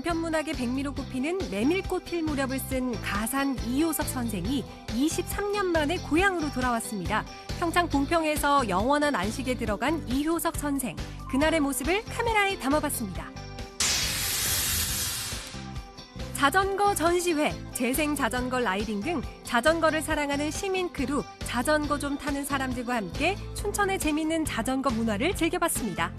보편문학의 백미로 꼽히는 메밀꽃 필 무렵을 쓴 가산 이효석 선생이 23년 만에 고향으로 돌아왔습니다. 평창 봉평에서 영원한 안식에 들어간 이효석 선생. 그날의 모습을 카메라에 담아봤습니다. 자전거 전시회, 재생 자전거 라이딩 등 자전거를 사랑하는 시민 크루, 자전거 좀 타는 사람들과 함께 춘천의 재미있는 자전거 문화를 즐겨봤습니다.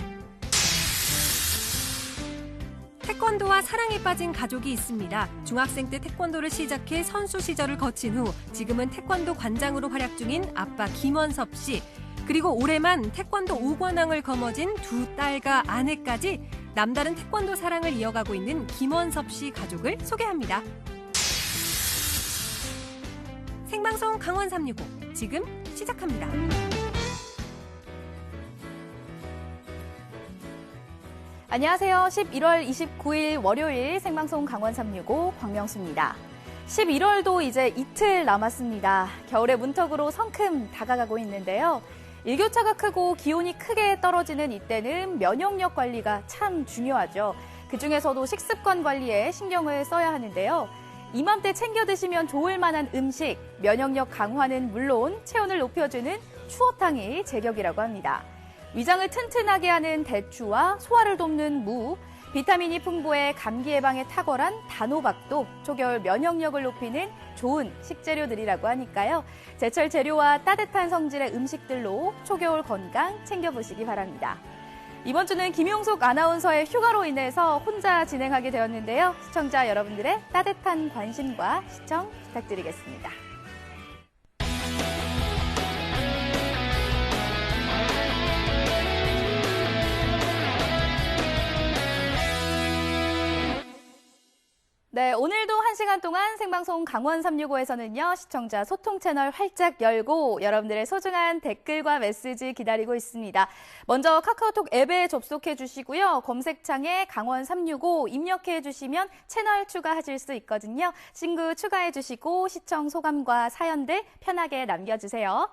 태권도와 사랑에 빠진 가족이 있습니다. 중학생 때 태권도를 시작해 선수 시절을 거친 후 지금은 태권도 관장으로 활약 중인 아빠 김원섭 씨. 그리고 올해만 태권도 5관왕을 거머쥔 두 딸과 아내까지 남다른 태권도 사랑을 이어가고 있는 김원섭 씨 가족을 소개합니다. 생방송 강원 365 지금 시작합니다. 안녕하세요. 11월 29일 월요일 생방송 강원 365 광명수입니다. 11월도 이제 이틀 남았습니다. 겨울의 문턱으로 성큼 다가가고 있는데요. 일교차가 크고 기온이 크게 떨어지는 이때는 면역력 관리가 참 중요하죠. 그중에서도 식습관 관리에 신경을 써야 하는데요. 이맘때 챙겨 드시면 좋을 만한 음식, 면역력 강화는 물론 체온을 높여주는 추어탕이 제격이라고 합니다. 위장을 튼튼하게 하는 대추와 소화를 돕는 무, 비타민이 풍부해 감기 예방에 탁월한 단호박도 초겨울 면역력을 높이는 좋은 식재료들이라고 하니까요. 제철 재료와 따뜻한 성질의 음식들로 초겨울 건강 챙겨보시기 바랍니다. 이번 주는 김용석 아나운서의 휴가로 인해서 혼자 진행하게 되었는데요. 시청자 여러분들의 따뜻한 관심과 시청 부탁드리겠습니다. 네, 오늘도 1시간 동안 생방송 강원 365에서는요, 시청자 소통 채널 활짝 열고 여러분들의 소중한 댓글과 메시지 기다리고 있습니다. 먼저 카카오톡 앱에 접속해 주시고요. 검색창에 강원 365 입력해 주시면 채널 추가하실 수 있거든요. 친구 추가해 주시고 시청 소감과 사연들 편하게 남겨주세요.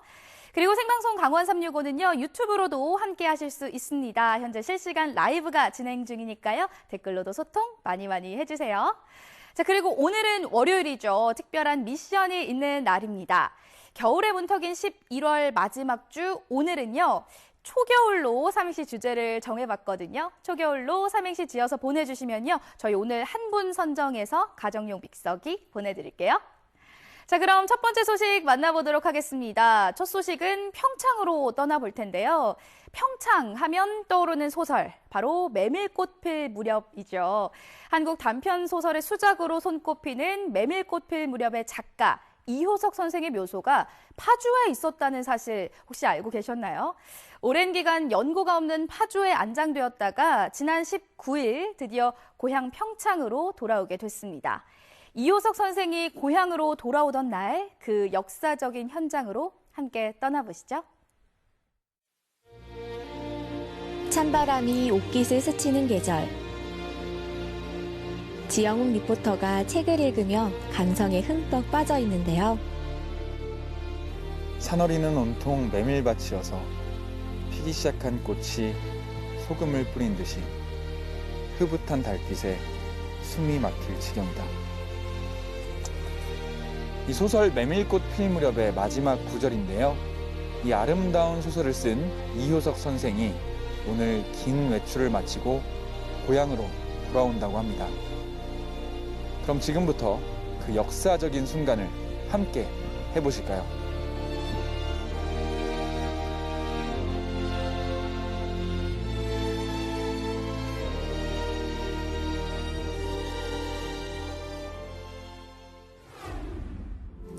그리고 생방송 강원 365는요, 유튜브로도 함께 하실 수 있습니다. 현재 실시간 라이브가 진행 중이니까요. 댓글로도 소통 많이 해주세요. 자, 그리고 오늘은 월요일이죠. 특별한 미션이 있는 날입니다. 겨울의 문턱인 11월 마지막 주 오늘은요. 초겨울로 삼행시 주제를 정해봤거든요. 초겨울로 삼행시 지어서 보내주시면요. 저희 오늘 한 분 선정해서 가정용 믹서기 보내드릴게요. 자, 그럼 첫 번째 소식 만나보도록 하겠습니다. 첫 소식은 평창으로 떠나볼 텐데요. 평창 하면 떠오르는 소설, 바로 메밀꽃 필 무렵이죠. 한국 단편 소설의 수작으로 손꼽히는 메밀꽃 필 무렵의 작가 이효석 선생의 묘소가 파주에 있었다는 사실 혹시 알고 계셨나요? 오랜 기간 연고가 없는 파주에 안장되었다가 지난 19일 드디어 고향 평창으로 돌아오게 됐습니다. 이효석 선생이 고향으로 돌아오던 날, 그 역사적인 현장으로 함께 떠나보시죠. 찬바람이 옷깃을 스치는 계절. 지영욱 리포터가 책을 읽으며 감성에 흠뻑 빠져 있는데요. 산허리는 온통 메밀밭이어서 피기 시작한 꽃이 소금을 뿌린 듯이 흐뭇한 달빛에 숨이 막힐 지경이다. 이 소설 메밀꽃 필 무렵의 마지막 구절인데요. 이 아름다운 소설을 쓴 이효석 선생이 오늘 긴 외출을 마치고 고향으로 돌아온다고 합니다. 그럼 지금부터 그 역사적인 순간을 함께 해보실까요?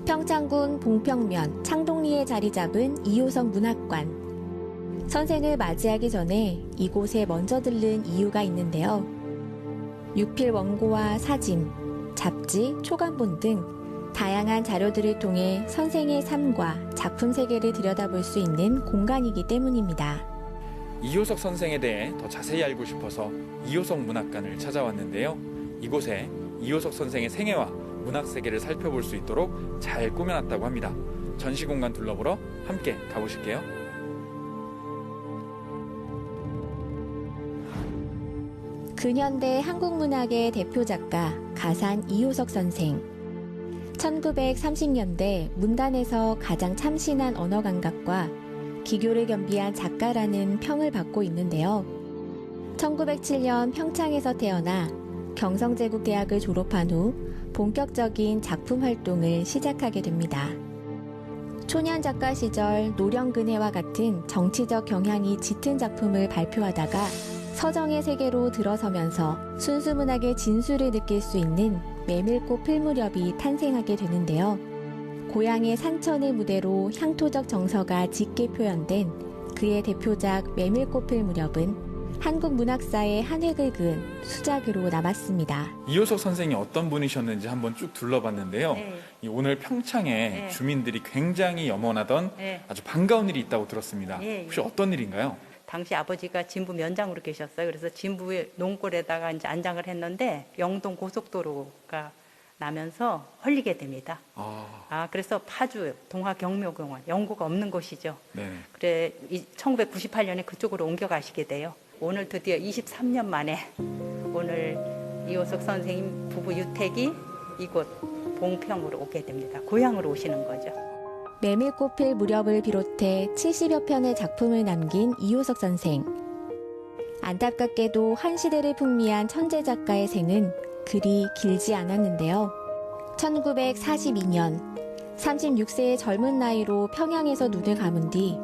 평창군 봉평면 창동리에 자리 잡은 이효석 문학관. 선생을 맞이하기 전에 이곳에 먼저 들른 이유가 있는데요. 유필 원고와 사진, 잡지, 초간본 등 다양한 자료들을 통해 선생의 삶과 작품 세계를 들여다볼 수 있는 공간이기 때문입니다. 이효석 선생에 대해 더 자세히 알고 싶어서 이효석 문학관을 찾아왔는데요. 이곳에 이효석 선생의 생애와 문학 세계를 살펴볼 수 있도록 잘 꾸며놨다고 합니다. 전시 공간 둘러보러 함께 가보실게요. 근현대 한국문학의 대표 작가 가산 이효석 선생. 1930년대 문단에서 가장 참신한 언어 감각과 기교를 겸비한 작가라는 평을 받고 있는데요. 1907년 평창에서 태어나 경성제국대학을 졸업한 후 본격적인 작품 활동을 시작하게 됩니다. 초년 작가 시절 노령근해와 같은 정치적 경향이 짙은 작품을 발표하다가 서정의 세계로 들어서면서 순수문학의 진수를 느낄 수 있는 메밀꽃 필무렵이 탄생하게 되는데요. 고향의 산천을 무대로 향토적 정서가 짙게 표현된 그의 대표작 메밀꽃 필무렵은 한국 문학사의 한 획을 그은 수작으로 남았습니다. 이효석 선생이 어떤 분이셨는지 한번 쭉 둘러봤는데요. 네. 오늘 평창에 네. 주민들이 굉장히 염원하던 네. 아주 반가운 일이 있다고 들었습니다. 예, 혹시 어떤 일인가요? 당시 아버지가 진부 면장으로 계셨어요. 그래서 진부의 농골에다가 이제 안장을 했는데 영동 고속도로가 나면서 헐리게 됩니다. 그래서 파주 동화경묘공원 연고가 없는 곳이죠. 네. 그래 1998년에 그쪽으로 옮겨가시게 돼요. 오늘 드디어 23년 만에 오늘 이효석 선생님 부부 유택이 이곳 봉평으로 오게 됩니다. 고향으로 오시는 거죠. 메밀꽃 필 무렵을 비롯해 70여 편의 작품을 남긴 이효석 선생. 안타깝게도 한 시대를 풍미한 천재 작가의 생은 그리 길지 않았는데요. 1942년 36세의 젊은 나이로 평양에서 눈을 감은 뒤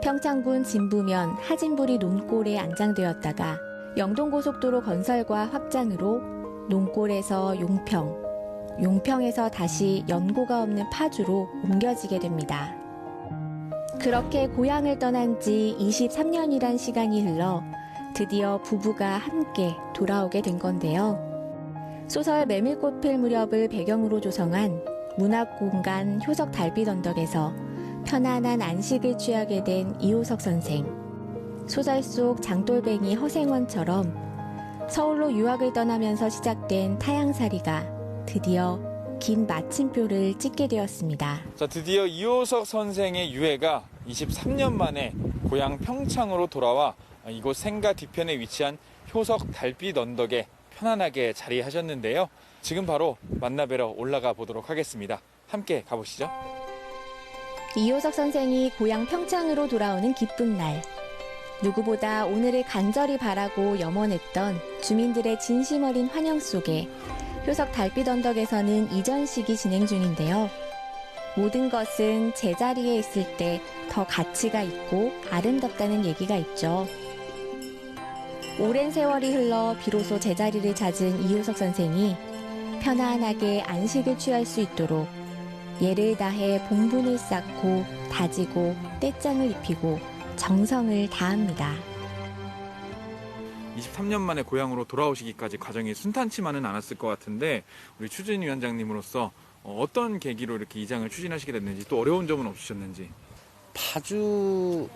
평창군 진부면 하진부리 논골에 안장되었다가 영동고속도로 건설과 확장으로 논골에서 용평, 용평에서 다시 연고가 없는 파주로 옮겨지게 됩니다. 그렇게 고향을 떠난 지 23년이란 시간이 흘러 드디어 부부가 함께 돌아오게 된 건데요. 소설 메밀꽃 필 무렵을 배경으로 조성한 문학공간 효석 달빛 언덕에서 편안한 안식을 취하게 된 이효석 선생. 소설 속 장돌뱅이 허생원처럼 서울로 유학을 떠나면서 시작된 타향살이가 드디어 긴 마침표를 찍게 되었습니다. 자, 드디어 이효석 선생의 유해가 23년 만에 고향 평창으로 돌아와 이곳 생가 뒤편에 위치한 효석 달빛 언덕에 편안하게 자리하셨는데요. 지금 바로 만나뵈러 올라가 보도록 하겠습니다. 함께 가보시죠. 이효석 선생이 고향 평창으로 돌아오는 기쁜 날. 누구보다 오늘을 간절히 바라고 염원했던 주민들의 진심 어린 환영 속에 효석 달빛 언덕에서는 이전식이 진행 중인데요. 모든 것은 제자리에 있을 때 더 가치가 있고 아름답다는 얘기가 있죠. 오랜 세월이 흘러 비로소 제자리를 찾은 이효석 선생이 편안하게 안식을 취할 수 있도록 예를 다해 봉분을 쌓고 다지고 떼장을 입히고 정성을 다합니다. 23년 만에 고향으로 돌아오시기까지 과정이 순탄치만은 않았을 것 같은데 우리 추진위원장님으로서 어떤 계기로 이렇게 이장을 추진하시게 됐는지 또 어려운 점은 없으셨는지. 파주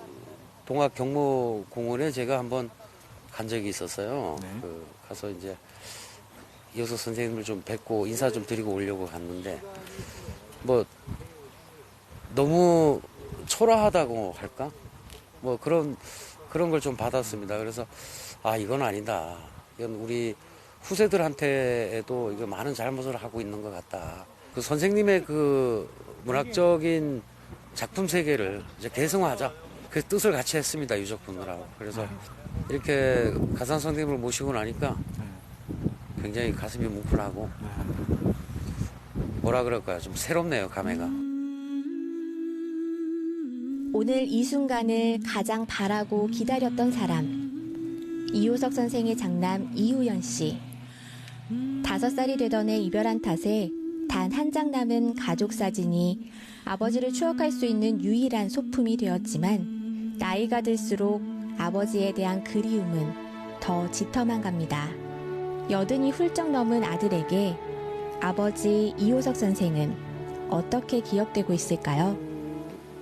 동학경모공원에 제가 한번 간 적이 있었어요. 네. 가서 이제 이효석 선생님을 좀 뵙고 인사 좀 드리고 오려고 갔는데 뭐 너무 초라하다고 할까? 뭐 그런 걸 좀 받았습니다. 그래서 이건 아니다. 이건 우리 후세들한테도 이거 많은 잘못을 하고 있는 것 같다. 그 선생님의 그 문학적인 작품 세계를 이제 개성화하자. 그 뜻을 같이 했습니다. 유족분들하고. 그래서 이렇게 가산 선생님을 모시고 나니까 굉장히 가슴이 뭉클하고 뭐라 그럴까요? 좀 새롭네요, 감회가. 오늘 이 순간을 가장 바라고 기다렸던 사람. 이효석 선생의 장남 이우연 씨. 5살이 되던 해 이별한 탓에 단 한 장 남은 가족 사진이 아버지를 추억할 수 있는 유일한 소품이 되었지만 나이가 들수록 아버지에 대한 그리움은 더 짙어만 갑니다. 80이 훌쩍 넘은 아들에게 아버지 이효석 선생은 어떻게 기억되고 있을까요?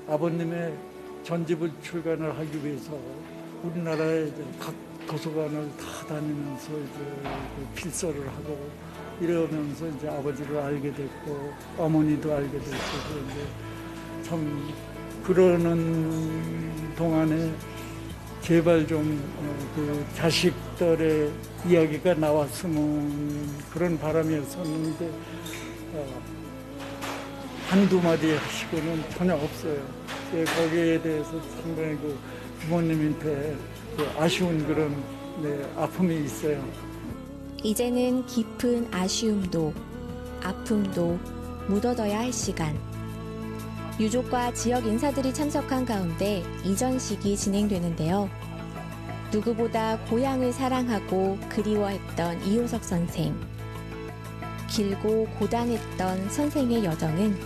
아버님의 전집을 출간을 하기 위해서 우리나라의 각 도서관을 다 다니면서 이제 필서를 하고 이러면서 이제 아버지를 알게 됐고 어머니도 알게 됐고 그런데 참 그러는 동안에 제발 좀 그 자식들의 이야기가 나왔으면 그런 바람이었었는데 한두 마디 하시고는 전혀 없어요. 거기에 대해서 상당히 그 부모님한테 그 아쉬운 그런 아픔이 있어요. 이제는 깊은 아쉬움도 아픔도 묻어둬야 할 시간. 유족과 지역 인사들이 참석한 가운데 이전식이 진행되는데요. 누구보다 고향을 사랑하고 그리워했던 이효석 선생. 길고 고단했던 선생의 여정은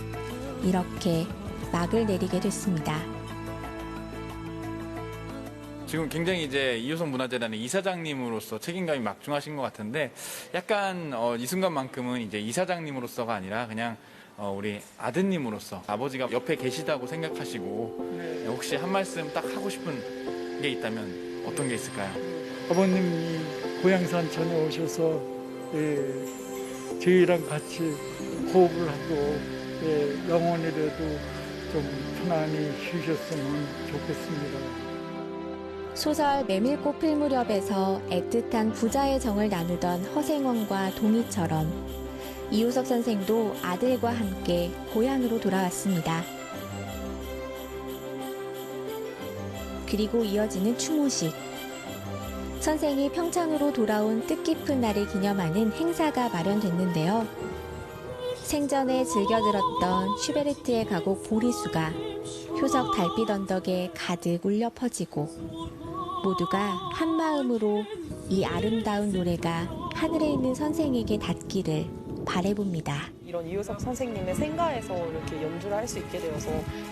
이렇게 막을 내리게 됐습니다. 지금 굉장히 이제 이효석 문화재단의 이사장님으로서 책임감이 막중하신 것 같은데 약간 이 순간만큼은 이제 이사장님으로서가 아니라 그냥 우리 아드님으로서 아버지가 옆에 계시다고 생각하시고 혹시 한 말씀 딱 하고 싶은 게 있다면 어떤 게 있을까요? 아버님이 고향산 전에 오셔서 저희랑 같이 호흡을 하고 영원이라도 좀 편안히 쉬셨으면 좋겠습니다. 소설 메밀꽃 필 무렵에서 애틋한 부자의 정을 나누던 허생원과 동희처럼 이효석 선생도 아들과 함께 고향으로 돌아왔습니다. 그리고 이어지는 추모식. 선생이 평창으로 돌아온 뜻깊은 날을 기념하는 행사가 마련됐는데요. 생전에 즐겨 들었던 슈베르트의 가곡 보리수가 효석 달빛 언덕에 가득 울려 퍼지고 모두가 한마음으로 이 아름다운 노래가 하늘에 있는 선생에게 닿기를 바라봅니다. 이런 이효석 선생님의 생가에서 이렇게 연주를 할 수 있게 되어서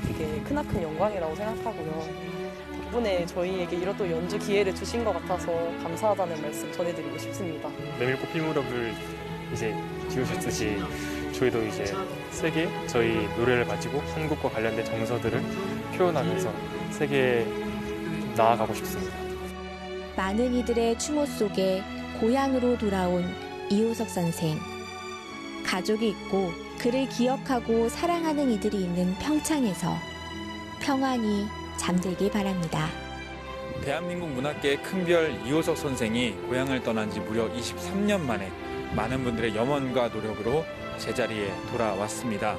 되게 크나큰 영광이라고 생각하고요. 덕분에 저희에게 이런 또 연주 기회를 주신 것 같아서 감사하다는 말씀 전해드리고 싶습니다. 메밀꽃 필 무렵을 이제 지으셨듯이 저희도 이제 세게 저희 노래를 가지고 한국과 관련된 정서들을 표현하면서 세계에 나아가고 싶습니다. 많은 이들의 추모 속에 고향으로 돌아온 이효석 선생. 가족이 있고 그를 기억하고 사랑하는 이들이 있는 평창에서 평안히 잠들길 바랍니다. 대한민국 문학계의 큰별 이효석 선생이 고향을 떠난 지 무려 23년 만에 많은 분들의 염원과 노력으로 제자리에 돌아왔습니다.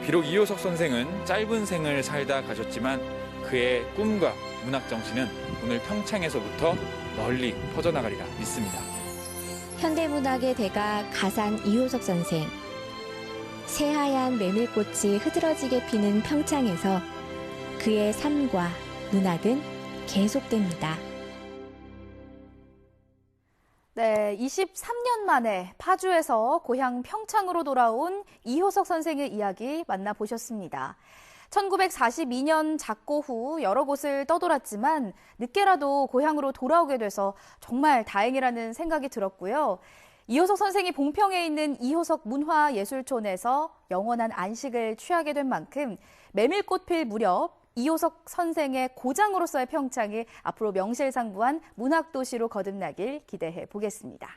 비록 이효석 선생은 짧은 생을 살다 가셨지만 그의 꿈과 문학 정신은 오늘 평창에서부터 널리 퍼져나가리라 믿습니다. 현대문학의 대가 가산 이효석 선생. 새하얀 메밀꽃이 흐드러지게 피는 평창에서 그의 삶과 문학은 계속됩니다. 네, 23년 만에 파주에서 고향 평창으로 돌아온 이효석 선생의 이야기 만나보셨습니다. 1942년 작고 후 여러 곳을 떠돌았지만 늦게라도 고향으로 돌아오게 돼서 정말 다행이라는 생각이 들었고요. 이효석 선생이 봉평에 있는 이효석 문화예술촌에서 영원한 안식을 취하게 된 만큼 메밀꽃 필 무렵 이효석 선생의 고장으로서의 평창이 앞으로 명실상부한 문학도시로 거듭나길 기대해 보겠습니다.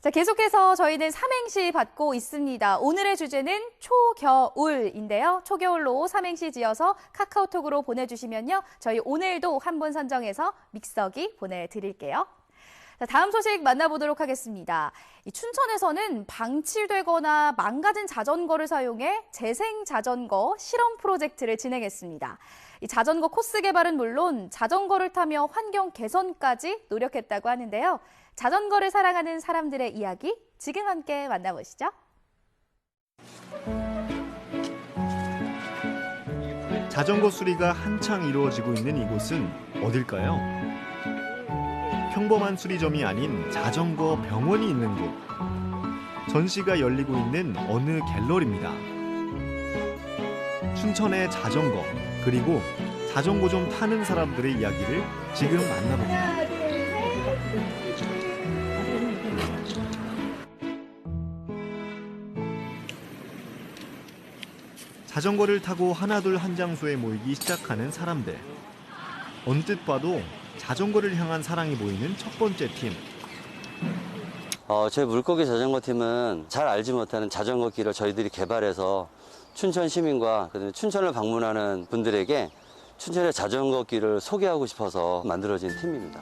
자, 계속해서 저희는 삼행시 받고 있습니다. 오늘의 주제는 초겨울인데요. 초겨울로 삼행시 지어서 카카오톡으로 보내주시면요. 저희 오늘도 한 분 선정해서 믹서기 보내드릴게요. 자, 다음 소식 만나보도록 하겠습니다. 춘천에서는 방치되거나 망가진 자전거를 사용해 재생 자전거 실험 프로젝트를 진행했습니다. 이 자전거 코스 개발은 물론 자전거를 타며 환경 개선까지 노력했다고 하는데요. 자전거를 사랑하는 사람들의 이야기 지금 함께 만나보시죠. 자전거 수리가 한창 이루어지고 있는 이곳은 어딜까요? 평범한 수리점이 아닌 자전거 병원이 있는 곳. 전시가 열리고 있는 어느 갤러리입니다. 춘천의 자전거, 그리고 자전거 좀 타는 사람들의 이야기를 지금 만나봅니다. 자전거를 타고 하나둘 한 장소에 모이기 시작하는 사람들. 언뜻 봐도 자전거를 향한 사랑이 보이는 첫 번째 팀. 저희 물고기 자전거 팀은 잘 알지 못하는 자전거 길을 저희들이 개발해서 춘천 시민과 춘천을 방문하는 분들에게 춘천의 자전거길을 소개하고 싶어서 만들어진 팀입니다.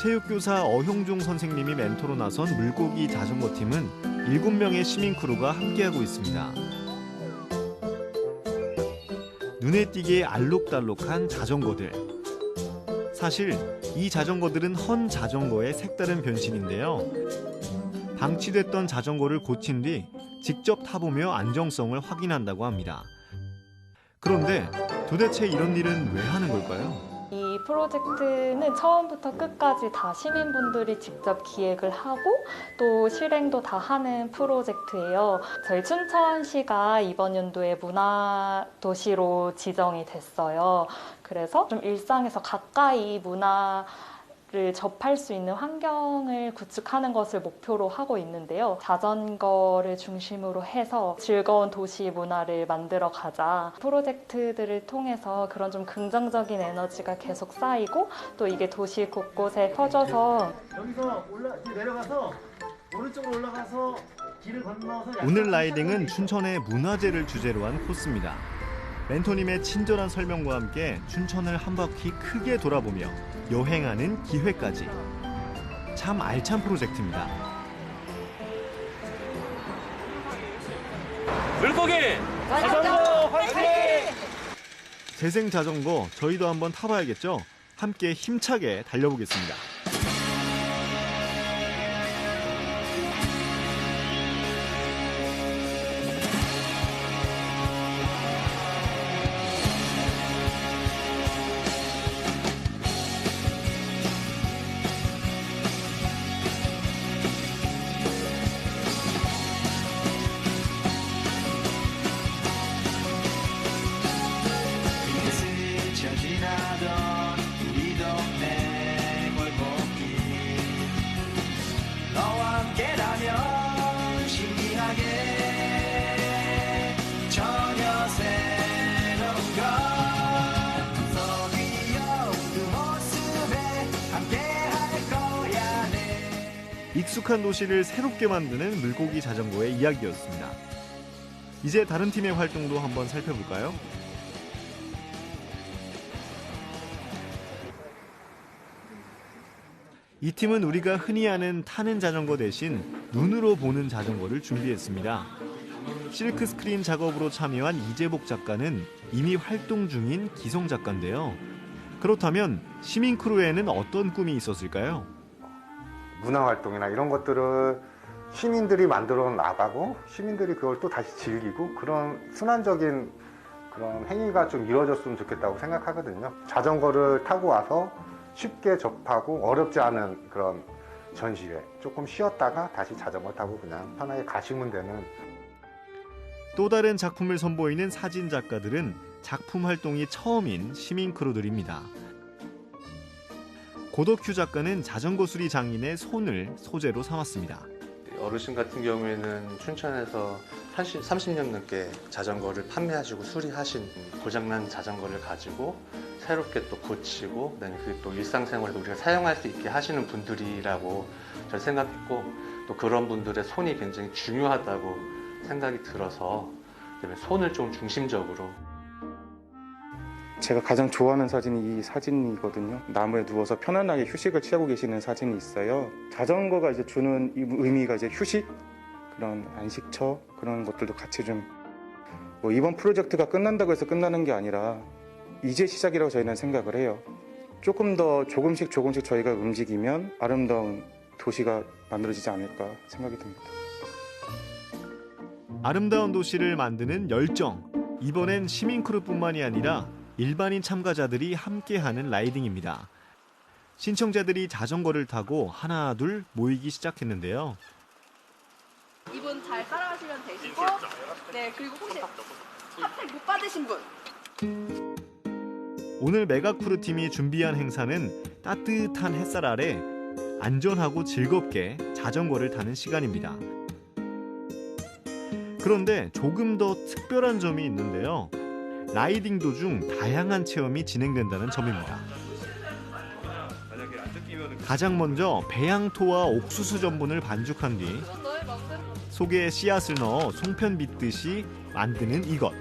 체육교사 어형종 선생님이 멘토로 나선 물고기 자전거팀은 7명의 시민 크루가 함께하고 있습니다. 눈에 띄게 알록달록한 자전거들. 사실 이 자전거들은 헌 자전거의 색다른 변신인데요. 방치됐던 자전거를 고친 뒤 직접 타보며 안정성을 확인한다고 합니다. 그런데 도대체 이런 일은 왜 하는 걸까요? 이 프로젝트는 처음부터 끝까지 다 시민분들이 직접 기획을 하고 또 실행도 다 하는 프로젝트예요. 저희 춘천시가 이번 연도에 문화도시로 지정이 됐어요. 그래서 좀 일상에서 가까이 문화를 접할 수 있는 환경을 구축하는 것을 목표로 하고 있는데요. 자전거를 중심으로 해서 즐거운 도시 문화를 만들어 가자. 프로젝트들을 통해서 그런 좀 긍정적인 에너지가 계속 쌓이고 또 이게 도시 곳곳에 퍼져서 여기서 내려가서 오른쪽으로 올라가서 길을 건너서 오늘 라이딩은 춘천의 문화재를 주제로 한 코스입니다. 멘토님의 친절한 설명과 함께 춘천을 한 바퀴 크게 돌아보며 여행하는 기회까지. 참 알찬 프로젝트입니다. 물고기 자전거 화이팅! 재생 자전거 저희도 한번 타봐야겠죠? 함께 힘차게 달려보겠습니다. 익숙한 도시를 새롭게 만드는 물고기 자전거의 이야기였습니다. 이제 다른 팀의 활동도 한번 살펴볼까요? 이 팀은 우리가 흔히 아는 타는 자전거 대신 눈으로 보는 자전거를 준비했습니다. 실크 스크린 작업으로 참여한 이재복 작가는 이미 활동 중인 기성 작가인데요. 그렇다면 시민 크루에는 어떤 꿈이 있었을까요? 문화활동이나 이런 것들을 시민들이 만들어 나가고 시민들이 그걸 또 다시 즐기고 그런 순환적인 그런 행위가 좀 이루어졌으면 좋겠다고 생각하거든요. 자전거를 타고 와서 쉽게 접하고 어렵지 않은 그런 전시회, 조금 쉬었다가 다시 자전거 타고 그냥 편하게 가시면 되는. 또 다른 작품을 선보이는 사진 작가들은 작품 활동이 처음인 시민 크루들입니다. 고덕규 작가는 자전거 수리 장인의 손을 소재로 삼았습니다. 어르신 같은 경우에는 춘천에서 30년 넘게 자전거를 판매하시고 수리하신 고장난 자전거를 가지고 새롭게 또 고치고 그다음에 또 일상생활에도 우리가 사용할 수 있게 하시는 분들이라고 저는 생각했고 또 그런 분들의 손이 굉장히 중요하다고 생각이 들어서 그다음에 손을 좀 중심적으로. 제가 가장 좋아하는 사진이 이 사진이거든요. 나무에 누워서 편안하게 휴식을 취하고 계시는 사진이 있어요. 자전거가 이제 주는 의미가 이제 휴식, 그런 안식처, 그런 것들도 같이 좀 뭐 이번 프로젝트가 끝난다고 해서 끝나는 게 아니라 이제 시작이라고 저희는 생각을 해요. 조금 더 조금씩 저희가 움직이면 아름다운 도시가 만들어지지 않을까 생각이 듭니다. 아름다운 도시를 만드는 열정. 이번엔 시민 크루뿐만이 아니라 일반인 참가자들이 함께하는 라이딩입니다. 신청자들이 자전거를 타고 하나 둘 모이기 시작했는데요. 이분 잘 따라하시면 되시고, 네, 그리고 혹시 핫팩 못 받으신 분. 오늘 메가크루 팀이 준비한 행사는 따뜻한 햇살 아래 안전하고 즐겁게 자전거를 타는 시간입니다. 그런데 조금 더 특별한 점이 있는데요. 라이딩 도중 다양한 체험이 진행된다는 점입니다. 가장 먼저 배양토와 옥수수 전분을 반죽한 뒤 속에 씨앗을 넣어 송편 빚듯이 만드는 이것.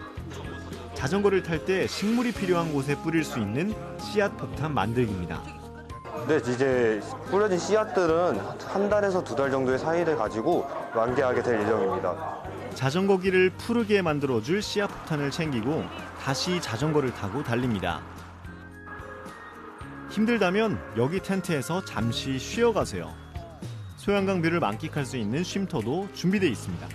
자전거를 탈 때 식물이 필요한 곳에 뿌릴 수 있는 씨앗 폭탄 만들기입니다. 네, 이제 뿌려진 씨앗들은 한 달에서 2달 정도의 사이를 가지고 완개하게 될 예정입니다. 자전거길을 푸르게 만들어줄 씨앗 폭탄을 챙기고 다시 자전거를 타고 달립니다. 힘들다면 여기 텐트에서 잠시 쉬어가세요. 소양강 뷰를 만끽할 수 있는 쉼터도 준비되어 있습니다.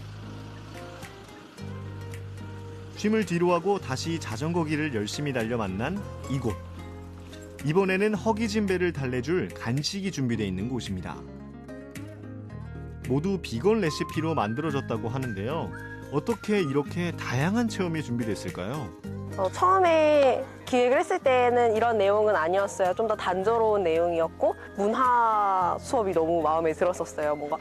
쉼을 뒤로 하고 다시 자전거 길을 열심히 달려 만난 이곳. 이번에는 허기진 배를 달래줄 간식이 준비되어 있는 곳입니다. 모두 비건 레시피로 만들어졌다고 하는데요. 어떻게 이렇게 다양한 체험이 준비됐을까요? 처음에 기획을 했을 때는 이런 내용은 아니었어요. 좀 더 단조로운 내용이었고 문화 수업이 너무 마음에 들었었어요. 뭔가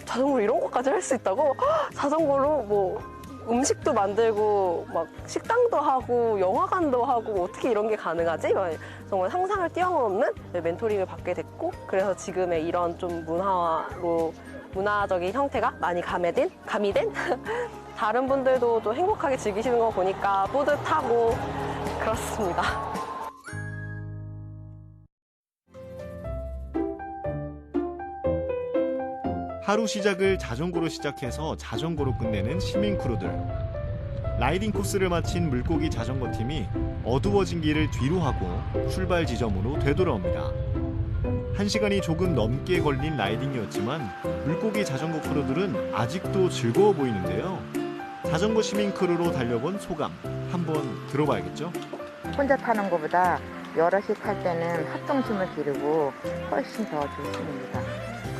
자전거로 이런 것까지 할 수 있다고? 자전거로 뭐 음식도 만들고 막 식당도 하고 영화관도 하고 어떻게 이런 게 가능하지? 정말 상상을 뛰어넘는 멘토링을 받게 됐고, 그래서 지금의 이런 좀 문화적인 형태가 많이 가미된 다른 분들도 또 행복하게 즐기시는 거 보니까 뿌듯하고 그렇습니다. 하루 시작을 자전거로 시작해서 자전거로 끝내는 시민 크루들. 라이딩 코스를 마친 물고기 자전거 팀이 어두워진 길을 뒤로 하고 출발 지점으로 되돌아옵니다. 1시간이 조금 넘게 걸린 라이딩이었지만 물고기 자전거 크루들은 아직도 즐거워 보이는데요. 자전거 시민 크루로 달려본 소감 한번 들어봐야겠죠? 혼자 타는 것보다 여럿이 탈 때는 합동심을 기르고 훨씬 더 좋습니다.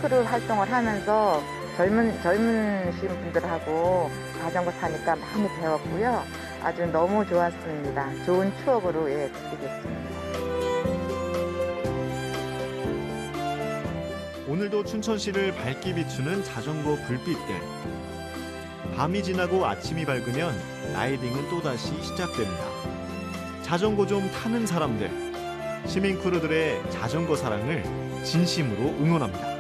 크루 활동을 하면서 젊으신 분들하고 자전거 타니까 많이 배웠고요. 아주 너무 좋았습니다. 좋은 추억으로 드리겠습니다. 오늘도 춘천시를 밝게 비추는 자전거 불빛들. 밤이 지나고 아침이 밝으면 라이딩은 또다시 시작됩니다. 자전거 좀 타는 사람들, 시민 크루들의 자전거 사랑을 진심으로 응원합니다.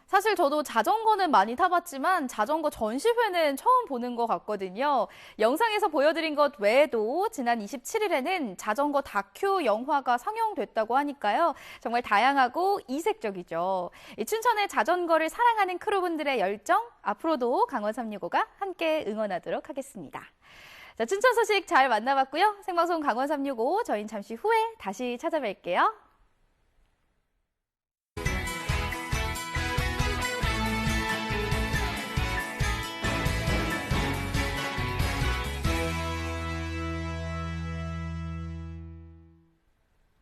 사실 저도 자전거는 많이 타봤지만 자전거 전시회는 처음 보는 것 같거든요. 영상에서 보여드린 것 외에도 지난 27일에는 자전거 다큐 영화가 상영됐다고 하니까요. 정말 다양하고 이색적이죠. 춘천의 자전거를 사랑하는 크루분들의 열정, 앞으로도 강원 365가 함께 응원하도록 하겠습니다. 자, 춘천 소식 잘 만나봤고요. 생방송 강원 365, 저희는 잠시 후에 다시 찾아뵐게요.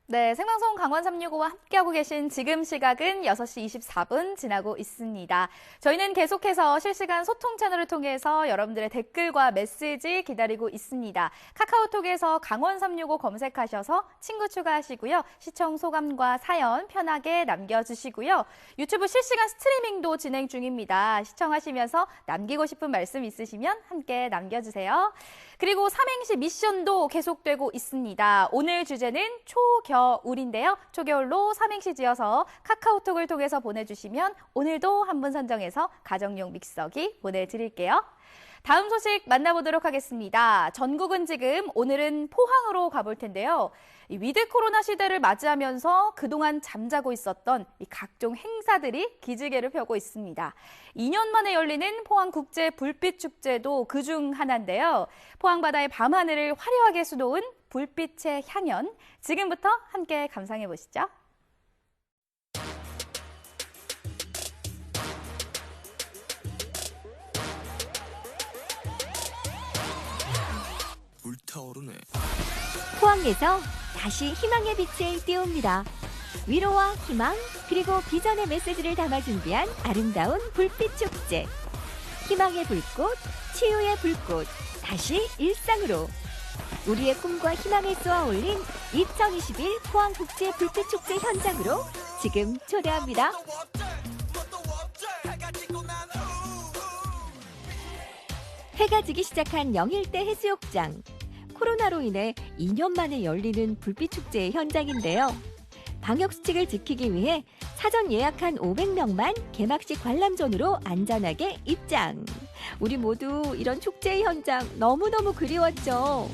네, 생방송 강원 365와 함께하고 계신 지금 시각은 6시 24분 지나고 있습니다. 저희는 계속해서 실시간 소통 채널을 통해서 여러분들의 댓글과 메시지 기다리고 있습니다. 카카오톡에서 강원 365 검색하셔서 친구 추가하시고요. 시청 소감과 사연 편하게 남겨주시고요. 유튜브 실시간 스트리밍도 진행 중입니다. 시청하시면서 남기고 싶은 말씀 있으시면 함께 남겨주세요. 그리고 삼행시 미션도 계속되고 있습니다. 오늘 주제는 초겨울인데요. 초겨울로 삼행시 지어서 카카오톡을 통해서 보내주시면 오늘도 한 분 선정해서 가정용 믹서기 보내드릴게요. 다음 소식 만나보도록 하겠습니다. 전국은 지금 오늘은 포항으로 가볼 텐데요. 이 위드 코로나 시대를 맞이하면서 그동안 잠자고 있었던 이 각종 행사들이 기지개를 펴고 있습니다. 2년 만에 열리는 포항국제 불빛축제도 그중 하나인데요. 포항 바다의 밤하늘을 화려하게 수놓은 불빛의 향연, 지금부터 함께 감상해 보시죠. 불타오르네. 포항에서 다시 희망의 빛을 띄웁니다. 위로와 희망, 그리고 비전의 메시지를 담아 준비한 아름다운 불빛축제. 희망의 불꽃, 치유의 불꽃, 다시 일상으로. 우리의 꿈과 희망을 쏘아 올린 2021 포항국제 불빛축제 현장으로 지금 초대합니다. 해가 지기 시작한 영일대 해수욕장. 코로나로 인해 2년 만에 열리는 불빛축제의 현장인데요. 방역수칙을 지키기 위해 사전 예약한 500명만 개막식 관람존으로 안전하게 입장. 우리 모두 이런 축제의 현장 너무너무 그리웠죠.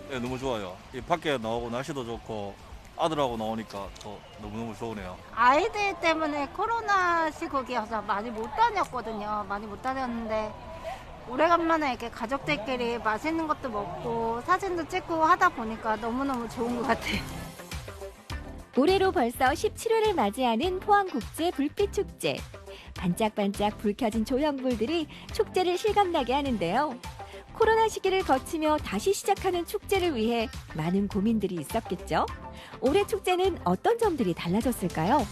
네, 너무 좋아요. 이 밖에 나오고 날씨도 좋고 아들하고 나오니까 더 너무너무 좋으네요. 아이들 때문에 코로나 시국이어서 많이 못 다녔거든요. 많이 못 다녔는데 오래간만에 이렇게 가족들끼리 맛있는 것도 먹고 사진도 찍고 하다 보니까 너무너무 좋은 것 같아요. 올해로 벌써 17회를 맞이하는 포항국제 불빛축제. 반짝반짝 불 켜진 조형물들이 축제를 실감나게 하는데요. 코로나 시기를 거치며 다시 시작하는 축제를 위해 많은 고민들이 있었겠죠. 올해 축제는 어떤 점들이 달라졌을까요?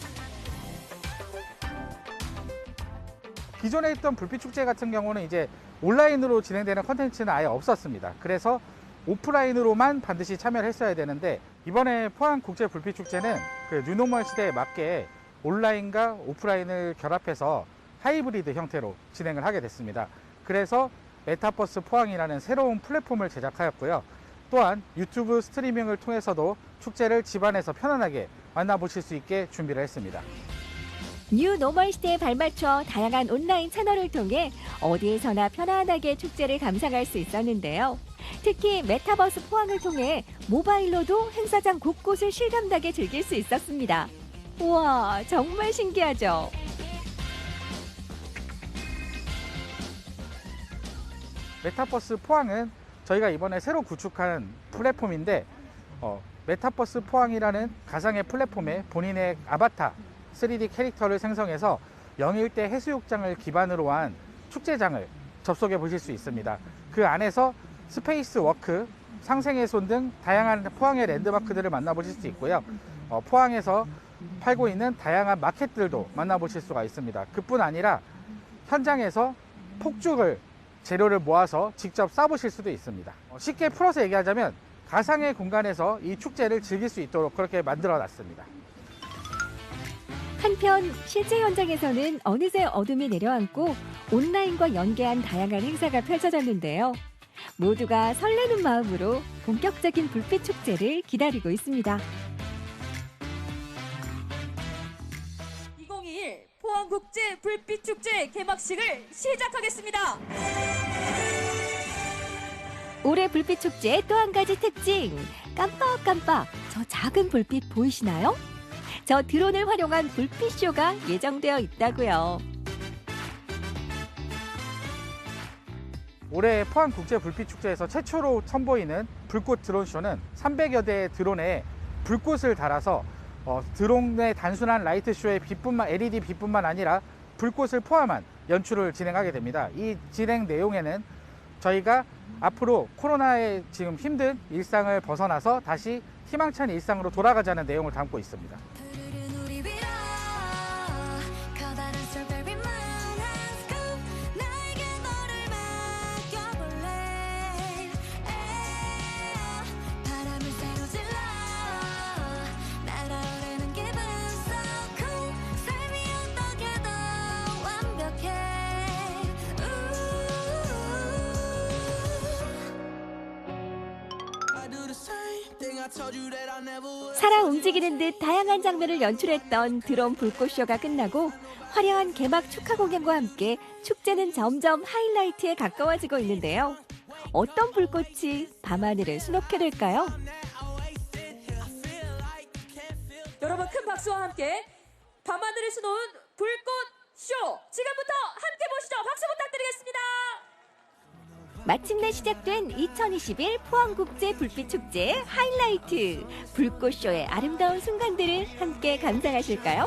기존에 있던 불빛축제 같은 경우는 이제 온라인으로 진행되는 컨텐츠는 아예 없었습니다. 그래서 오프라인으로만 반드시 참여를 했어야 되는데 이번에 포항국제불빛축제는 그 뉴노멀 시대에 맞게 온라인과 오프라인을 결합해서 하이브리드 형태로 진행을 하게 됐습니다. 그래서 메타버스 포항이라는 새로운 플랫폼을 제작하였고요. 또한 유튜브 스트리밍을 통해서도 축제를 집안에서 편안하게 만나보실 수 있게 준비를 했습니다. 뉴 노멀 시대에 발맞춰 다양한 온라인 채널을 통해 어디에서나 편안하게 축제를 감상할 수 있었는데요. 특히 메타버스 포항을 통해 모바일로도 행사장 곳곳을 실감나게 즐길 수 있었습니다. 우와, 정말 신기하죠? 메타버스 포항은 저희가 이번에 새로 구축한 플랫폼인데 메타버스 포항이라는 가상의 플랫폼에 본인의 아바타 3D 캐릭터를 생성해서 영일대 해수욕장을 기반으로 한 축제장을 접속해 보실 수 있습니다. 그 안에서 스페이스 워크, 상생의 손 등 다양한 포항의 랜드마크들을 만나보실 수 있고요. 포항에서 팔고 있는 다양한 마켓들도 만나보실 수가 있습니다. 그뿐 아니라 현장에서 폭죽을 재료를 모아서 직접 쏴보실 수도 있습니다. 쉽게 풀어서 얘기하자면 가상의 공간에서 이 축제를 즐길 수 있도록 그렇게 만들어 놨습니다. 한편 실제 현장에서는 어느새 어둠이 내려앉고 온라인과 연계한 다양한 행사가 펼쳐졌는데요. 모두가 설레는 마음으로 본격적인 불빛 축제를 기다리고 있습니다. 2021 포항국제 불빛축제 개막식을 시작하겠습니다. 올해 불빛 축제의 또 한 가지 특징, 깜빡깜빡 저 작은 불빛 보이시나요? 저 드론을 활용한 불빛쇼가 예정되어 있다고요. 올해 포항국제불빛축제에서 최초로 선보이는 불꽃 드론쇼는 300여 대의 드론에 불꽃을 달아서 드론의 단순한 라이트쇼의 빛뿐만 LED 빛뿐만 아니라 불꽃을 포함한 연출을 진행하게 됩니다. 이 진행 내용에는 저희가 앞으로 코로나의 지금 힘든 일상을 벗어나서 다시 희망찬 일상으로 돌아가자는 내용을 담고 있습니다. 살아 움직이는 듯 다양한 장면을 연출했던 드론 불꽃쇼가 끝나고 화려한 개막 축하 공연과 함께 축제는 점점 하이라이트에 가까워지고 있는데요. 어떤 불꽃이 밤하늘을 수놓게 될까요? 여러분 큰 박수와 함께 밤하늘을 수놓은 불꽃쇼 지금부터 함께 보시죠. 박수 부탁드리겠습니다. 마침내 시작된 2021 포항국제 불빛축제의 하이라이트 불꽃쇼의 아름다운 순간들을 함께 감상하실까요?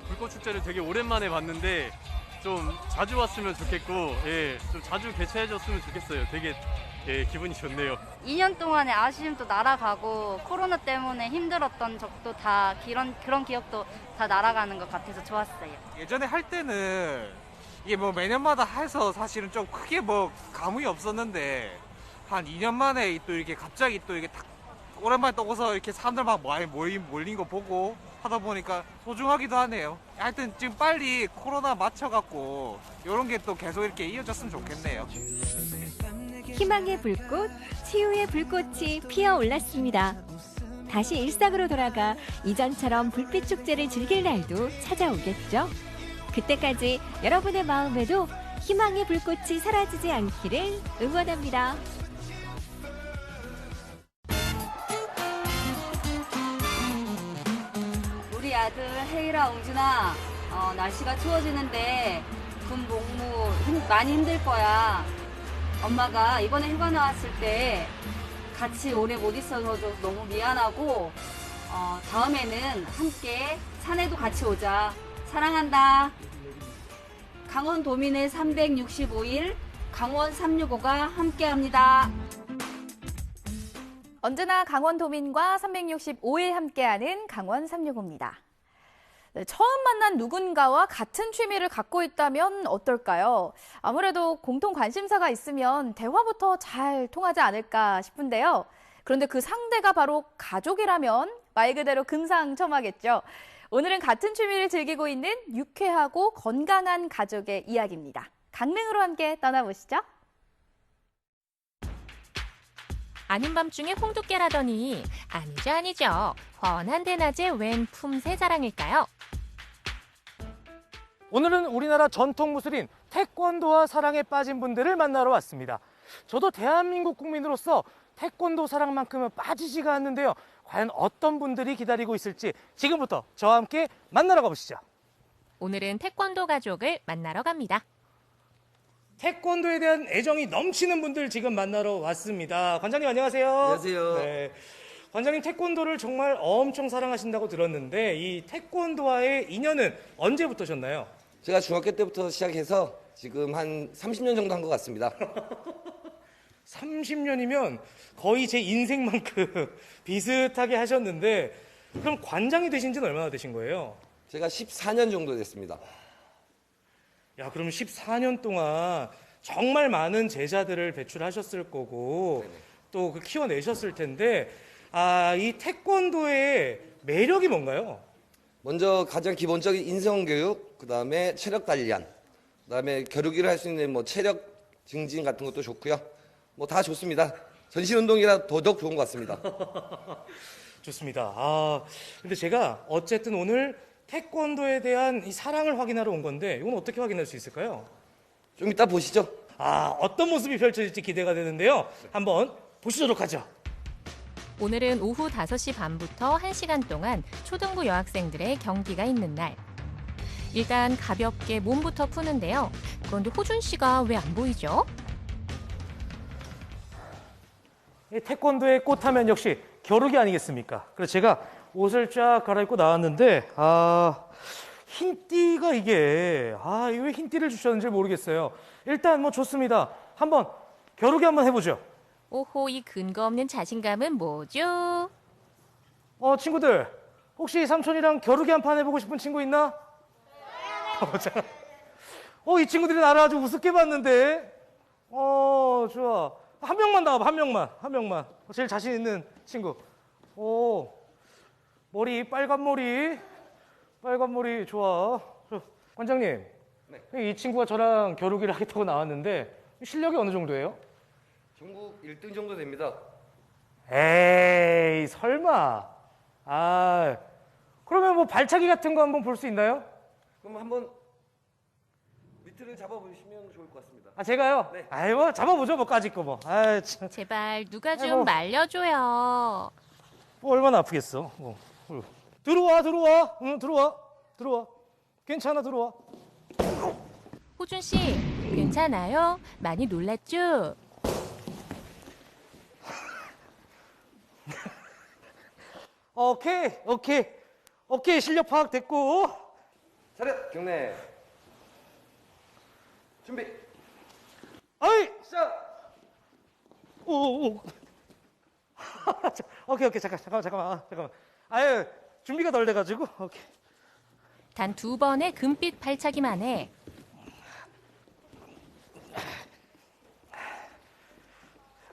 불꽃 축제를 되게 오랜만에 봤는데 좀 자주 왔으면 좋겠고, 예, 좀 자주 개최해줬으면 좋겠어요. 되게 예, 기분이 좋네요. 2년 동안의 아쉬움도 날아가고 코로나 때문에 힘들었던 적도 다 그런 기억도 다 날아가는 것 같아서 좋았어요. 예전에 할 때는 이게 뭐 매년마다 해서 사실은 좀 크게 뭐 감흥이 없었는데 한 2년 만에 또 이렇게 갑자기 또 이게 딱 오랜만에 또 오서 이렇게 사람들 막 많이 몰린 거 보고 하다 보니까 소중하기도 하네요. 하여튼 지금 빨리 코로나 맞춰갖고 이런 게 또 계속 이렇게 이어졌으면 좋겠네요. 희망의 불꽃, 치유의 불꽃이 피어올랐습니다. 다시 일상으로 돌아가 이전처럼 불빛 축제를 즐길 날도 찾아오겠죠. 그때까지 여러분의 마음에도 희망의 불꽃이 사라지지 않기를 응원합니다. 우리 아들 혜이랑 웅준아, 날씨가 추워지는데 군 복무 많이 힘들 거야. 엄마가 이번에 휴가 나왔을 때 같이 오래 못 있어서 너무 미안하고 다음에는 함께 산에도 같이 오자. 사랑한다. 강원 도민의 365일 강원 365가 함께합니다. 언제나 강원 도민과 365일 함께하는 강원 365입니다. 네, 처음 만난 누군가와 같은 취미를 갖고 있다면 어떨까요? 아무래도 공통 관심사가 있으면 대화부터 잘 통하지 않을까 싶은데요. 그런데 그 상대가 바로 가족이라면 말 그대로 금상첨화겠죠. 오늘은 같은 취미를 즐기고 있는 유쾌하고 건강한 가족의 이야기입니다. 강릉으로 함께 떠나보시죠. 아닌 밤중에 홍두깨라더니 아니죠. 훤한 대낮에 웬 품새 자랑일까요? 오늘은 우리나라 전통 무술인 태권도와 사랑에 빠진 분들을 만나러 왔습니다. 저도 대한민국 국민으로서 태권도 사랑만큼은 빠지지가 않는데요. 과연 어떤 분들이 기다리고 있을지 지금부터 저와 함께 만나러 가보시죠. 오늘은 태권도 가족을 만나러 갑니다. 태권도에 대한 애정이 넘치는 분들 지금 만나러 왔습니다. 관장님 안녕하세요. 안녕하세요. 네. 관장님 태권도를 정말 엄청 사랑하신다고 들었는데 이 태권도와의 인연은 언제부터셨나요? 제가 중학교 때부터 시작해서 지금 한 30년 정도 한 것 같습니다. 30년이면 거의 제 인생만큼 비슷하게 하셨는데 그럼 관장이 되신 지는 얼마나 되신 거예요? 제가 14년 정도 됐습니다. 야, 그럼 14년 동안 정말 많은 제자들을 배출하셨을 거고 또 그 키워내셨을 텐데 이 태권도의 매력이 뭔가요? 먼저 가장 기본적인 인성교육, 그다음에 체력 단련, 그다음에 겨루기를 할 수 있는 뭐 체력 증진 같은 것도 좋고요. 뭐 다 좋습니다. 전신 운동이라 더더욱 좋은 것 같습니다. 좋습니다. 근데 제가 어쨌든 오늘 태권도에 대한 이 사랑을 확인하러 온 건데 이건 어떻게 확인할 수 있을까요? 좀 이따 보시죠. 어떤 모습이 펼쳐질지 기대가 되는데요. 한번 보시도록 하죠. 오늘은 오후 5시 반부터 1시간 동안 초등부 여학생들의 경기가 있는 날. 일단 가볍게 몸부터 푸는데요. 그런데 호준 씨가 왜 안 보이죠? 태권도의 꽃하면 역시 겨루기 아니겠습니까? 그래서 제가 옷을 쫙 갈아입고 나왔는데 흰띠가 이게 왜 흰띠를 주셨는지 모르겠어요. 일단 뭐 좋습니다. 한번 겨루기 한번 해보죠. 오호, 이 근거 없는 자신감은 뭐죠? 친구들 혹시 삼촌이랑 겨루기 한 판 해보고 싶은 친구 있나? 이 친구들이 나를 아주 우습게 봤는데 좋아. 한 명만 나와봐. 한 명만. 제일 자신 있는 친구. 머리 빨간 머리 좋아. 관장님, 이 친구가 저랑 겨루기를 하겠다고 나왔는데 실력이 어느 정도예요? 전국 1등 정도 됩니다. 에이, 설마. 그러면 뭐 발차기 같은 거 한번 볼 수 있나요? 그럼 한번 밑을 잡아보시면 좋을 것 같습니다. 제가요? 네. 뭐 잡아보죠, 뭐까짓 거 뭐. 제발 누가 좀 말려줘요. 얼마나 아프겠어. 들어와. 응, 들어와. 괜찮아, 들어와. 호준 씨, 괜찮아요? 많이 놀랐죠? 오케이. 실력 파악됐고. 차렷, 경례. 준비. 어이! 시작. 오. 오케이. 잠깐만. 아유, 준비가 덜 돼가지고. 오케이. 단 2번의 금빛 발차기만 해.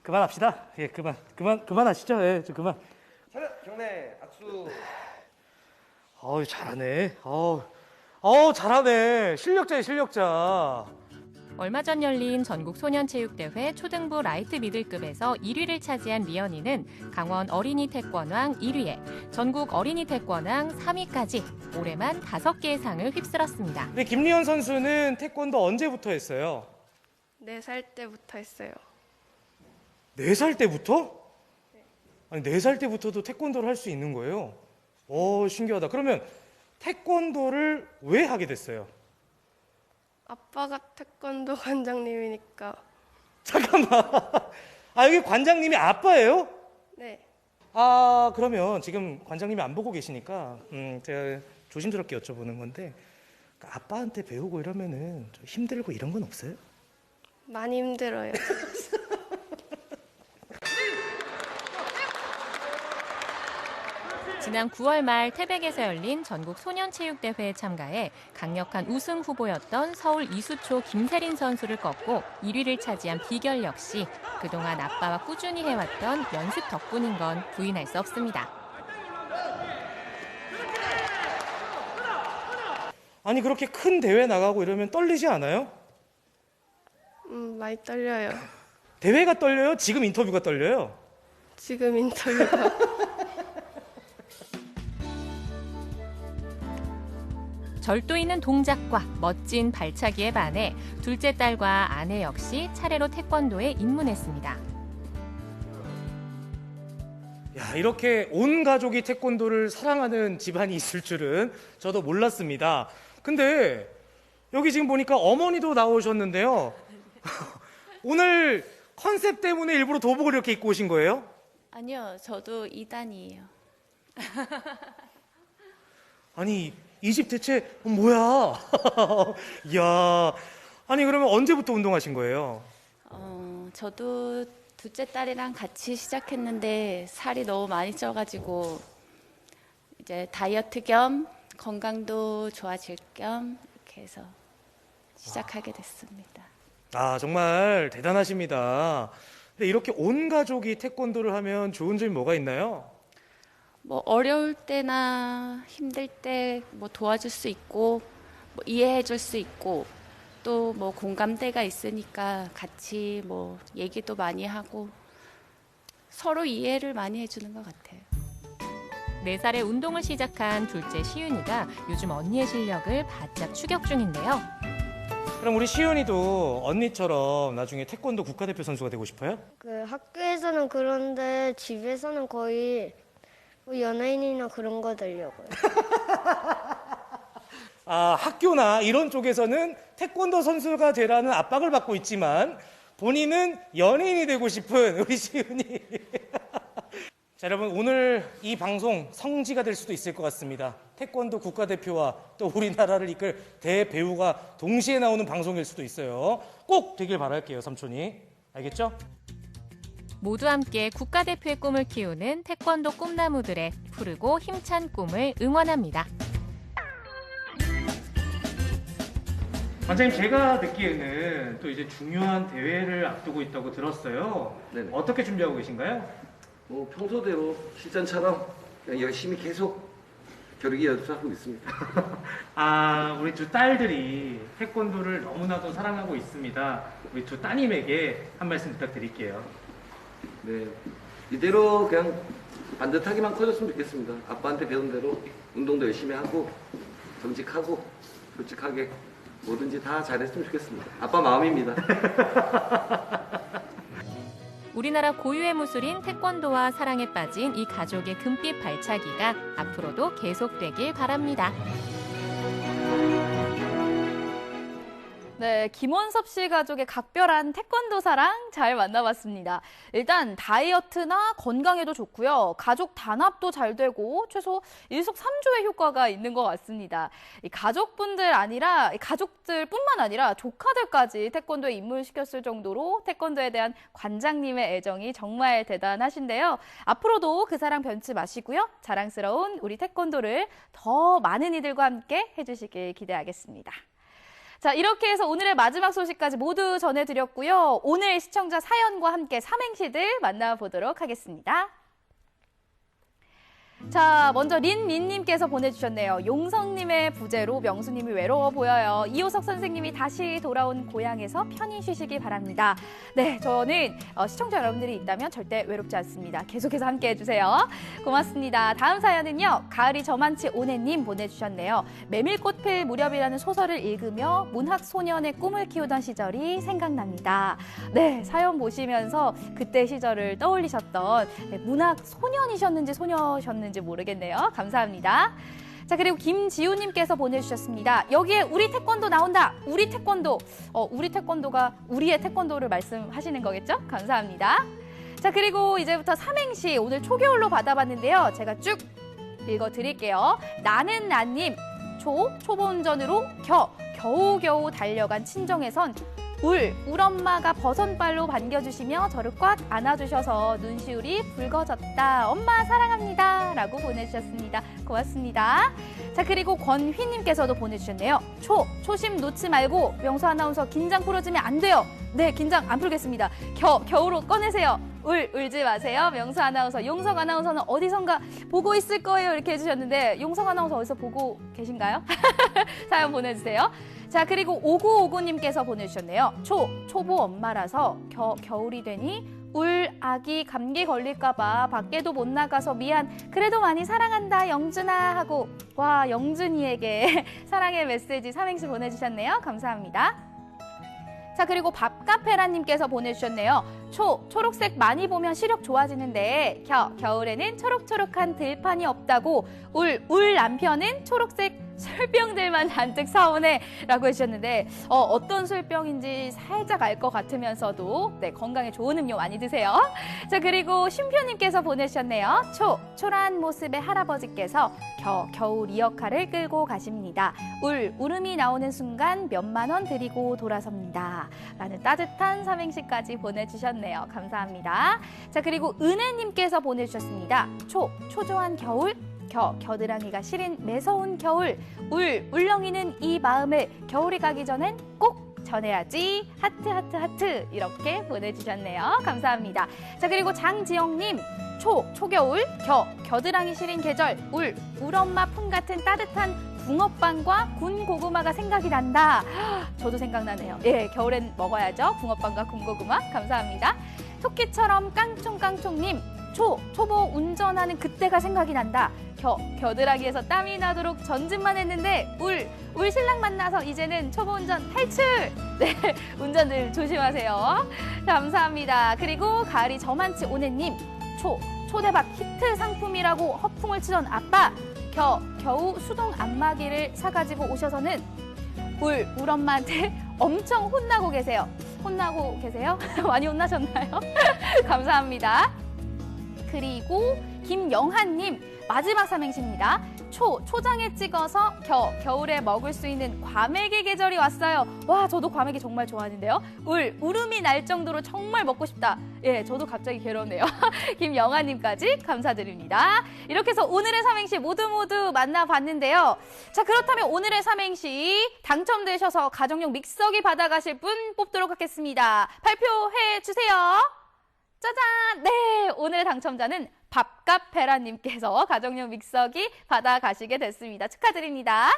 그만합시다. 예, 그만하시죠. 예, 그만. 차렷 경례 악수. 잘하네. 잘하네. 실력자. 얼마 전 열린 전국 소년체육대회 초등부 라이트 미들급에서 1위를 차지한 리언이는 강원 어린이 태권왕 1위에 전국 어린이 태권왕 3위까지 올해만 5개의 상을 휩쓸었습니다. 네, 김리언 선수는 태권도 언제부터 했어요? 4살 때부터 했어요. 4살 때부터? 아니, 4살 때부터도 태권도를 할 수 있는 거예요? 신기하다. 그러면 태권도를 왜 하게 됐어요? 아빠가 태권도 관장님이니까. 잠깐만. 여기 관장님이 아빠예요? 네. 그러면 지금 관장님이 안 보고 계시니까 제가 조심스럽게 여쭤보는 건데 아빠한테 배우고 이러면은 좀 힘들고 이런 건 없어요? 많이 힘들어요. 지난 9월 말 태백에서 열린 전국 소년체육대회에 참가해 강력한 우승 후보였던 서울 이수초 김세린 선수를 꺾고 1위를 차지한 비결 역시 그동안 아빠와 꾸준히 해왔던 연습 덕분인 건 부인할 수 없습니다. 아니, 그렇게 큰 대회 나가고 이러면 떨리지 않아요? 많이 떨려요. 대회가 떨려요? 지금 인터뷰가 떨려요? 지금 인터뷰가. 절도 있는 동작과 멋진 발차기에 반해 둘째 딸과 아내 역시 차례로 태권도에 입문했습니다. 이렇게 온 가족이 태권도를 사랑하는 집안이 있을 줄은 저도 몰랐습니다. 근데 여기 지금 보니까 어머니도 나오셨는데요. 오늘 컨셉 때문에 일부러 도복을 이렇게 입고 오신 거예요? 아니요, 저도 2단이에요. 아니, 이 집 대체 뭐야? 이야, 아니 그러면 언제부터 운동하신 거예요? 저도 둘째 딸이랑 같이 시작했는데 살이 너무 많이 쪄가지고 이제 다이어트 겸 건강도 좋아질 겸 이렇게 해서 시작하게 됐습니다. 정말 대단하십니다. 근데 이렇게 온 가족이 태권도를 하면 좋은 점이 뭐가 있나요? 어려울 때나 힘들 때 도와줄 수 있고 이해해 줄 수 있고 또 공감대가 있으니까 같이 얘기도 많이 하고 서로 이해를 많이 해주는 것 같아요. 4살에 운동을 시작한 둘째 시윤이가 요즘 언니의 실력을 바짝 추격 중인데요. 그럼 우리 시윤이도 언니처럼 나중에 태권도 국가대표 선수가 되고 싶어요? 학교에서는 그런데 집에서는 거의 연예인이나 그런 거 되려고요. 학교나 이런 쪽에서는 태권도 선수가 되라는 압박을 받고 있지만 본인은 연예인이 되고 싶은 우리 시윤이. 자, 여러분, 오늘 이 방송 성지가 될 수도 있을 것 같습니다. 태권도 국가대표와 또 우리나라를 이끌 대배우가 동시에 나오는 방송일 수도 있어요. 꼭 되길 바랄게요, 삼촌이. 알겠죠? 모두 함께 국가대표의 꿈을 키우는 태권도 꿈나무들의 푸르고 힘찬 꿈을 응원합니다. 관장님, 제가 듣기에는 또 이제 중요한 대회를 앞두고 있다고 들었어요. 네네. 어떻게 준비하고 계신가요? 평소대로 실전처럼 그냥 열심히 계속 겨루기 연습하고 있습니다. 우리 두 딸들이 태권도를 너무나도 사랑하고 있습니다. 우리 두 따님에게 한 말씀 부탁드릴게요. 네, 이대로 그냥 반듯하게만 커졌으면 좋겠습니다. 아빠한테 배운 대로 운동도 열심히 하고 정직하고 솔직하게 뭐든지 다 잘했으면 좋겠습니다. 아빠 마음입니다. 우리나라 고유의 무술인 태권도와 사랑에 빠진 이 가족의 금빛 발차기가 앞으로도 계속되길 바랍니다. 네, 김원섭 씨 가족의 각별한 태권도 사랑 잘 만나봤습니다. 일단 다이어트나 건강에도 좋고요. 가족 단합도 잘 되고 최소 일석삼조의 효과가 있는 것 같습니다. 이 가족들뿐만 아니라 조카들까지 태권도에 입문시켰을 정도로 태권도에 대한 관장님의 애정이 정말 대단하신데요. 앞으로도 그 사랑 변치 마시고요. 자랑스러운 우리 태권도를 더 많은 이들과 함께 해주시길 기대하겠습니다. 자, 이렇게 해서 오늘의 마지막 소식까지 모두 전해드렸고요. 오늘 시청자 사연과 함께 삼행시들 만나보도록 하겠습니다. 자, 먼저 린님께서 보내주셨네요. 용성님의 부재로 명수님이 외로워 보여요. 이호석 선생님이 다시 돌아온 고향에서 편히 쉬시기 바랍니다. 네, 저는 시청자 여러분들이 있다면 절대 외롭지 않습니다. 계속해서 함께 해주세요. 고맙습니다. 다음 사연은요. 가을이 저만치 오네님 보내주셨네요. 메밀꽃 필 무렵이라는 소설을 읽으며 문학소년의 꿈을 키우던 시절이 생각납니다. 네, 사연 보시면서 그때 시절을 떠올리셨던 문학소년이셨는지 소녀셨는지 모르겠네요. 감사합니다. 자, 그리고 김지우님께서 보내주셨습니다. 여기에 우리 태권도 나온다. 우리 태권도. 우리 태권도가 우리의 태권도를 말씀하시는 거겠죠? 감사합니다. 자, 그리고 이제부터 삼행시 오늘 초겨울로 받아봤는데요. 제가 쭉 읽어드릴게요. 나는 나님, 초보운전으로 겨우겨우 달려간 친정에선 울엄마가 버선발로 반겨주시며 저를 꽉 안아주셔서 눈시울이 붉어졌다. 엄마 사랑합니다. 라고 보내주셨습니다. 고맙습니다. 자, 그리고 권휘님께서도 보내주셨네요. 초심 놓지 말고 명수 아나운서 긴장 풀어주면 안 돼요. 네, 긴장 안 풀겠습니다. 겨우로 꺼내세요. 울지 마세요. 명수 아나운서, 용석 아나운서는 어디선가 보고 있을 거예요. 이렇게 해주셨는데 용석 아나운서 어디서 보고 계신가요? 사연 보내주세요. 자, 그리고 5959님께서 보내주셨네요. 초보 엄마라서 겨울이 되니 울 아기 감기 걸릴까봐 밖에도 못 나가서 미안. 그래도 많이 사랑한다 영준아 하고 와, 영준이에게 사랑의 메시지 삼행시 보내주셨네요. 감사합니다. 자, 그리고 밥카페라님께서 보내주셨네요. 초록색 많이 보면 시력 좋아지는데 겨울에는 초록초록한 들판이 없다고 울 남편은 초록색 술병들만 잔뜩 사오네 라고 해주셨는데 어떤 술병인지 살짝 알 것 같으면서도 네, 건강에 좋은 음료 많이 드세요. 자, 그리고 쉼표님께서 보내주셨네요. 초라한 모습의 할아버지께서 겨울 리어카를 끌고 가십니다. 울음이 나오는 순간 몇만 원 드리고 돌아섭니다. 라는 따뜻한 삼행시까지 보내주셨네요. 감사합니다. 자, 그리고 은혜님께서 보내주셨습니다. 초조한 겨울 겨드랑이가 시린 매서운 겨울 울렁이는 이 마음을 겨울이 가기 전엔 꼭 전해야지. 하트 이렇게 보내주셨네요. 감사합니다. 자, 그리고 장지영님 초겨울 겨드랑이 시린 계절 울엄마 품 같은 따뜻한 붕어빵과 군 고구마가 생각이 난다. 저도 생각나네요. 예, 겨울엔 먹어야죠. 붕어빵과 군 고구마. 감사합니다. 토끼처럼 깡총깡총님 초보 운전하는 그때가 생각이 난다. 겨드랑이에서 땀이 나도록 전진만 했는데 울 신랑 만나서 이제는 초보 운전 탈출. 네, 운전들 조심하세요. 감사합니다. 그리고 가을이 저만치 오네님 초대박 히트 상품이라고 허풍을 치던 아빠 겨우 수동 안마기를 사가지고 오셔서는 울엄마한테 엄청 혼나고 계세요. 혼나고 계세요? 많이 혼나셨나요? 감사합니다. 그리고 김영한님 마지막 삼행시입니다. 초장에 찍어서 겨울에 먹을 수 있는 과메기 계절이 왔어요. 와, 저도 과메기 정말 좋아하는데요. 울음이 날 정도로 정말 먹고 싶다. 예, 저도 갑자기 괴롭네요. 김영아님까지 감사드립니다. 이렇게 해서 오늘의 삼행시 모두 만나봤는데요. 자, 그렇다면 오늘의 삼행시 당첨되셔서 가정용 믹서기 받아가실 분 뽑도록 하겠습니다. 발표해 주세요. 짜잔! 네, 오늘의 당첨자는 밥카페라님께서 가정용 믹서기 받아가시게 됐습니다. 축하드립니다.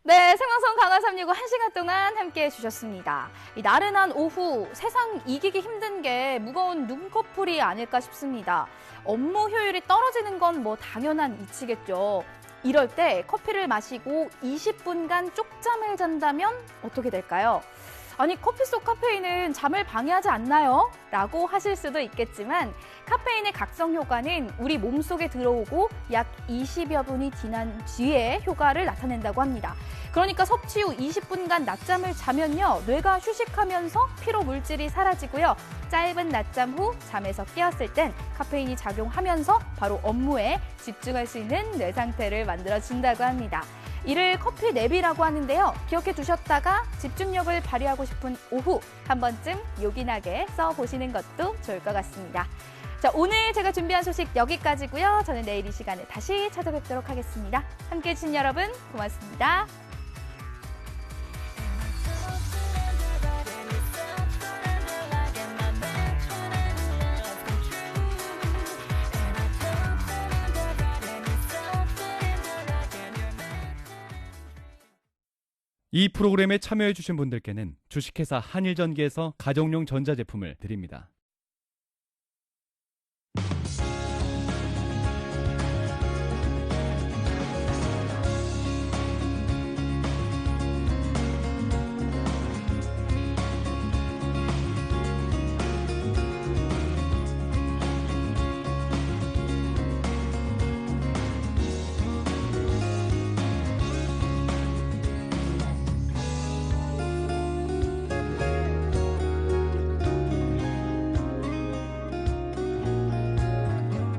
네, 생방송 강화 365 1시간 동안 함께해 주셨습니다. 이 나른한 오후 세상 이기기 힘든 게 무거운 눈꺼풀이 아닐까 싶습니다. 업무 효율이 떨어지는 건 뭐 당연한 이치겠죠. 이럴 때 커피를 마시고 20분간 쪽잠을 잔다면 어떻게 될까요? 아니, 커피 속 카페인은 잠을 방해하지 않나요? 라고 하실 수도 있겠지만 카페인의 각성 효과는 우리 몸속에 들어오고 약 20여 분이 지난 뒤에 효과를 나타낸다고 합니다. 그러니까 섭취 후 20분간 낮잠을 자면요, 뇌가 휴식하면서 피로 물질이 사라지고요. 짧은 낮잠 후 잠에서 깨었을 땐 카페인이 작용하면서 바로 업무에 집중할 수 있는 뇌 상태를 만들어준다고 합니다. 이를 커피 냅이라고 하는데요. 기억해 두셨다가 집중력을 발휘하고 싶은 오후 한 번쯤 요긴하게 써보시는 것도 좋을 것 같습니다. 자, 오늘 제가 준비한 소식 여기까지고요. 저는 내일 이 시간에 다시 찾아뵙도록 하겠습니다. 함께해 주신 여러분 고맙습니다. 이 프로그램에 참여해주신 분들께는 주식회사 한일전기에서 가정용 전자제품을 드립니다.